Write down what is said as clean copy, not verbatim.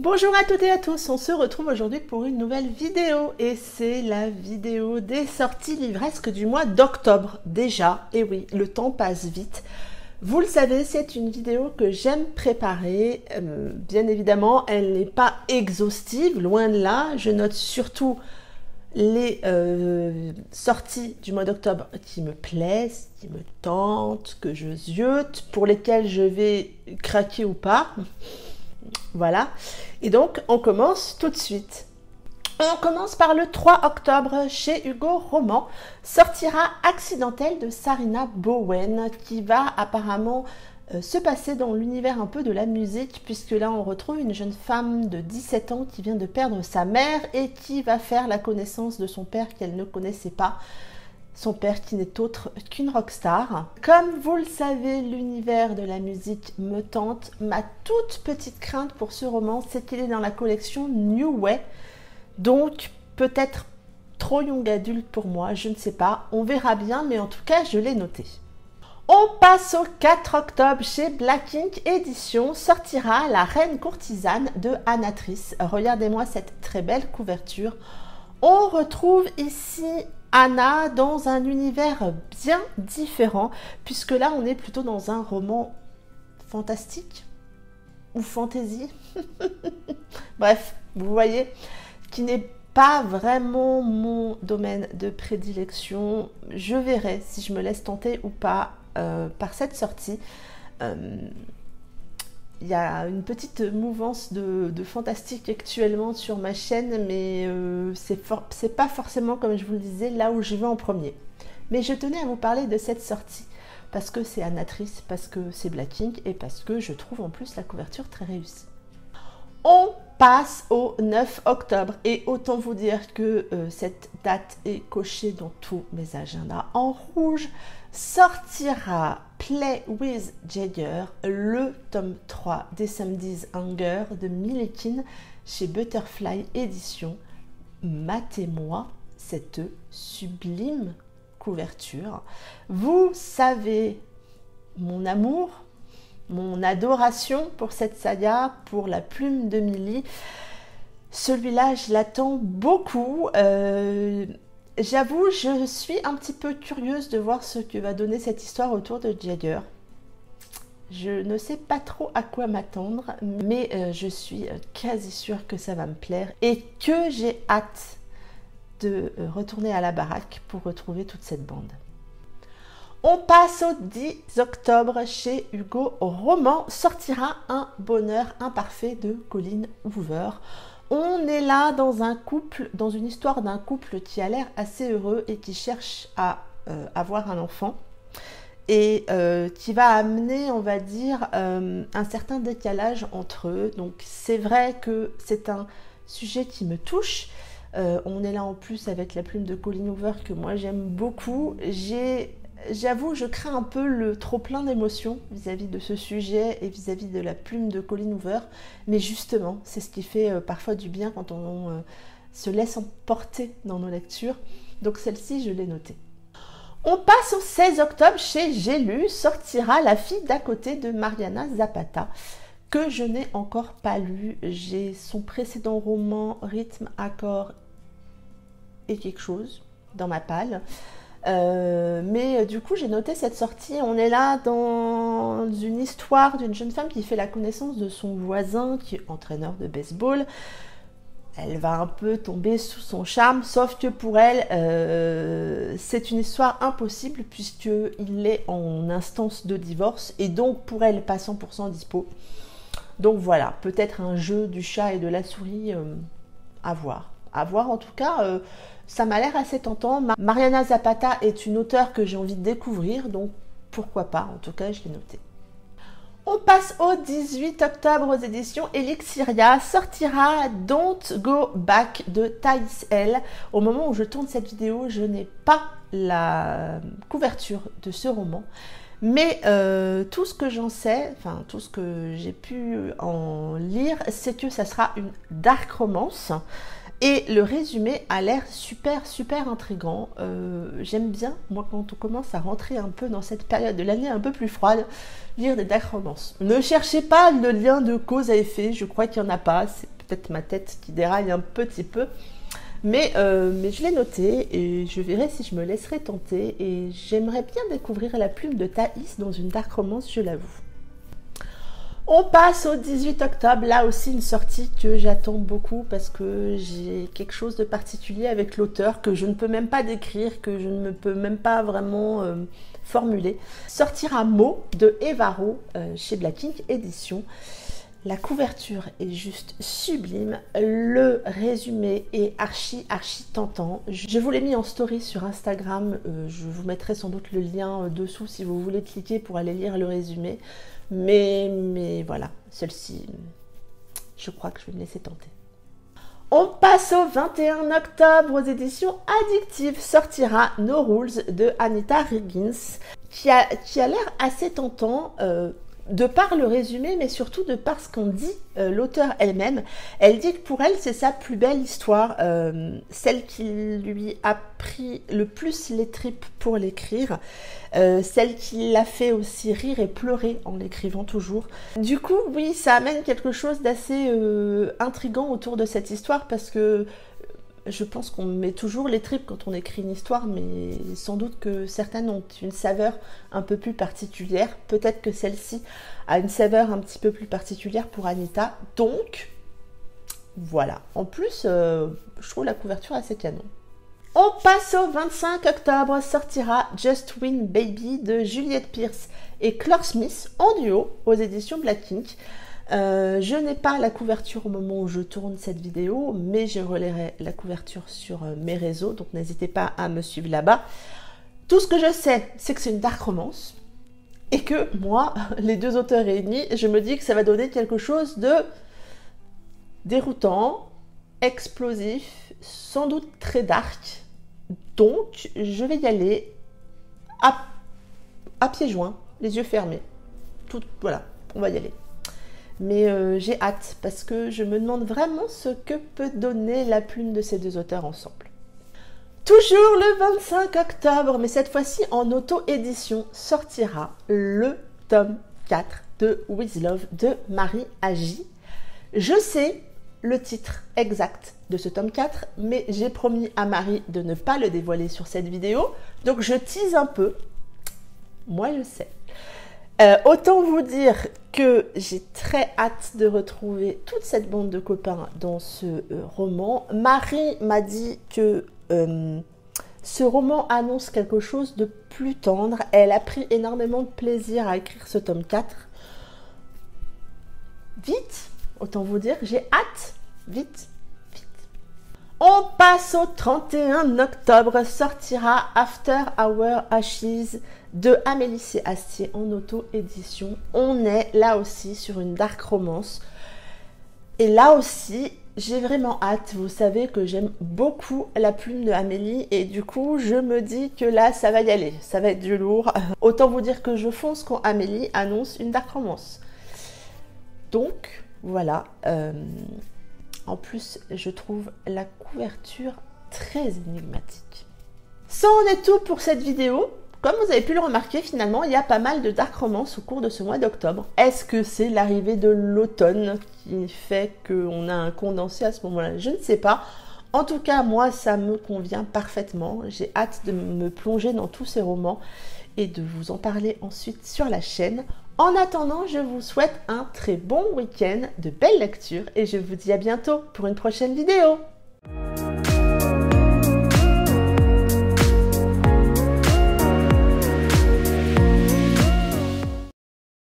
Bonjour à toutes et à tous, on se retrouve aujourd'hui pour une nouvelle vidéo et c'est la vidéo des sorties livresques du mois d'octobre déjà. Et oui, le temps passe vite. Vous le savez, c'est une vidéo que j'aime préparer. Bien évidemment, elle n'est pas exhaustive, loin de là. Je note surtout les sorties du mois d'octobre qui me plaisent, qui me tentent, que je ziote, pour lesquelles je vais craquer ou pas. Voilà, et donc on commence tout de suite. On commence par le 3 octobre, chez Hugo Roman, sortira Accidentel de Sarina Bowen, qui va apparemment se passer dans l'univers un peu de la musique, puisque là on retrouve une jeune femme de 17 ans qui vient de perdre sa mère et qui va faire la connaissance de son père qu'elle ne connaissait pas. Son père qui n'est autre qu'une rockstar. Comme vous le savez, l'univers de la musique me tente. Ma toute petite crainte pour ce roman, c'est qu'il est dans la collection New Way. Donc peut-être trop young adulte pour moi, je ne sais pas. On verra bien, mais en tout cas, je l'ai noté. On passe au 4 octobre, chez Black Ink Édition, sortira La Reine Courtisane de Anatrice. Regardez-moi cette très belle couverture. On retrouve ici Anna dans un univers bien différent, puisque là on est plutôt dans un roman fantastique ou fantasy. Bref, vous voyez, qui n'est pas vraiment mon domaine de prédilection. Je verrai si je me laisse tenter ou pas par cette sortie. Il y a une petite mouvance de fantastique actuellement sur ma chaîne, mais c'est pas forcément, comme je vous le disais, là où je vais en premier. Mais je tenais à vous parler de cette sortie, parce que c'est Anatrice, parce que c'est Black Ink, et parce que je trouve en plus la couverture très réussie. On passe au 9 octobre, et autant vous dire que cette date est cochée dans tous mes agendas en rouge. Sortira Play with Jagger, le tome 3 des Samedies Hunger de Millikin chez Butterfly Édition. Matez-moi cette sublime couverture. Vous savez mon amour, mon adoration pour cette saga, pour la plume de Millie. Celui-là, je l'attends beaucoup. J'avoue, je suis un petit peu curieuse de voir ce que va donner cette histoire autour de Jagger. Je ne sais pas trop à quoi m'attendre, mais je suis quasi sûre que ça va me plaire et que j'ai hâte de retourner à la baraque pour retrouver toute cette bande. On passe au 10 octobre, chez Hugo Roman, sortira Un bonheur imparfait de Colleen Hoover. On est là dans un couple, dans une histoire d'un couple qui a l'air assez heureux et qui cherche à avoir un enfant et qui va amener, on va dire, un certain décalage entre eux. Donc c'est vrai que c'est un sujet qui me touche. On est là en plus avec la plume de Colleen Hoover que moi j'aime beaucoup. J'avoue, je crains un peu le trop-plein d'émotions vis-à-vis de ce sujet et vis-à-vis de la plume de Colleen Hoover. Mais justement, c'est ce qui fait parfois du bien quand on se laisse emporter dans nos lectures. Donc celle-ci, je l'ai notée. On passe au 16 octobre, chez J'ai lu, sortira La fille d'à côté de Mariana Zapata, que je n'ai encore pas lu. J'ai son précédent roman, Rythme, accord et quelque chose, dans ma palle. Mais du coup j'ai noté cette sortie. On est là dans une histoire d'une jeune femme qui fait la connaissance de son voisin qui est entraîneur de baseball. Elle va un peu tomber sous son charme, sauf que pour elle c'est une histoire impossible puisqu'il est en instance de divorce et donc pour elle pas 100% dispo. Donc voilà, peut-être un jeu du chat et de la souris à voir. À voir en tout cas, ça m'a l'air assez tentant. Mariana Zapata est une auteure que j'ai envie de découvrir, donc pourquoi pas, en tout cas je l'ai noté. On passe au 18 octobre aux éditions Elixiria, sortira Don't Go Back de Thaïs L. Au moment où je tourne cette vidéo, je n'ai pas la couverture de ce roman, Mais tout ce que j'en sais, enfin tout ce que j'ai pu en lire, c'est que ça sera une dark romance. Et le résumé a l'air super intriguant. J'aime bien, moi, quand on commence à rentrer un peu dans cette période de l'année un peu plus froide, lire des dark romances. Ne cherchez pas le lien de cause à effet, je crois qu'il n'y en a pas. C'est peut-être ma tête qui déraille un petit peu. Mais je l'ai noté et je verrai si je me laisserai tenter. Et j'aimerais bien découvrir la plume de Thaïs dans une dark romance, je l'avoue. On passe au 18 octobre, là aussi une sortie que j'attends beaucoup parce que j'ai quelque chose de particulier avec l'auteur que je ne peux même pas décrire, que je ne peux même pas vraiment formuler. Sortira Mo de Evaro chez Black Ink Édition. La couverture est juste sublime, le résumé est archi tentant. Je vous l'ai mis en story sur Instagram, je vous mettrai sans doute le lien dessous si vous voulez cliquer pour aller lire le résumé. Mais voilà, celle-ci, je crois que je vais me laisser tenter. On passe au 21 octobre aux éditions Addictive. Sortira No Rules de Anita Riggins, qui a l'air assez tentant de par le résumé, mais surtout de par ce qu'en dit l'auteur elle-même. Elle dit que pour elle, c'est sa plus belle histoire, celle qui lui a pris le plus les tripes pour l'écrire, celle qui l'a fait aussi rire et pleurer en l'écrivant toujours. Du coup, oui, ça amène quelque chose d'assez intriguant autour de cette histoire, parce que je pense qu'on met toujours les tripes quand on écrit une histoire, mais sans doute que certaines ont une saveur un peu plus particulière. Peut-être que celle-ci a une saveur un petit peu plus particulière pour Anita. Donc, voilà. En plus, je trouve la couverture assez canon. On passe au 25 octobre, sortira Just Win Baby de Juliette Pierce et Clark Smith en duo aux éditions Black Ink. Je n'ai pas la couverture au moment où je tourne cette vidéo, mais je relayerai la couverture sur mes réseaux, donc n'hésitez pas à me suivre là-bas. Tout ce que je sais, c'est que c'est une dark romance, et que moi, les deux auteurs réunis, je me dis que ça va donner quelque chose de déroutant, explosif, sans doute très dark. Donc, je vais y aller à pieds joints, les yeux fermés. Voilà, on va y aller. Mais j'ai hâte parce que je me demande vraiment ce que peut donner la plume de ces deux auteurs ensemble. Toujours le 25 octobre, mais cette fois-ci en auto-édition, sortira le tome 4 de With Love de Marie Agi. Je sais le titre exact de ce tome 4, mais j'ai promis à Marie de ne pas le dévoiler sur cette vidéo, donc je tease un peu. Moi, je sais. Autant vous dire que j'ai très hâte de retrouver toute cette bande de copains dans ce roman. Marie m'a dit que ce roman annonce quelque chose de plus tendre. Elle a pris énormément de plaisir à écrire ce tome 4. Vite, autant vous dire, j'ai hâte. Vite. On passe au 31 octobre, sortira After Our Ashes de Amélie C. Astier en auto-édition. On est là aussi sur une dark romance. Et là aussi, j'ai vraiment hâte. Vous savez que j'aime beaucoup la plume de Amélie et du coup, je me dis que là, ça va y aller. Ça va être du lourd. Autant vous dire que je fonce quand Amélie annonce une dark romance. Donc, voilà. En plus, je trouve la couverture très énigmatique. Ça en est tout pour cette vidéo. Comme vous avez pu le remarquer, finalement, il y a pas mal de dark romance au cours de ce mois d'octobre. Est-ce que c'est l'arrivée de l'automne qui fait qu'on a un condensé à ce moment-là? Je ne sais pas. En tout cas, moi, ça me convient parfaitement. J'ai hâte de me plonger dans tous ces romans et de vous en parler ensuite sur la chaîne. En attendant, je vous souhaite un très bon week-end, de belles lectures et je vous dis à bientôt pour une prochaine vidéo.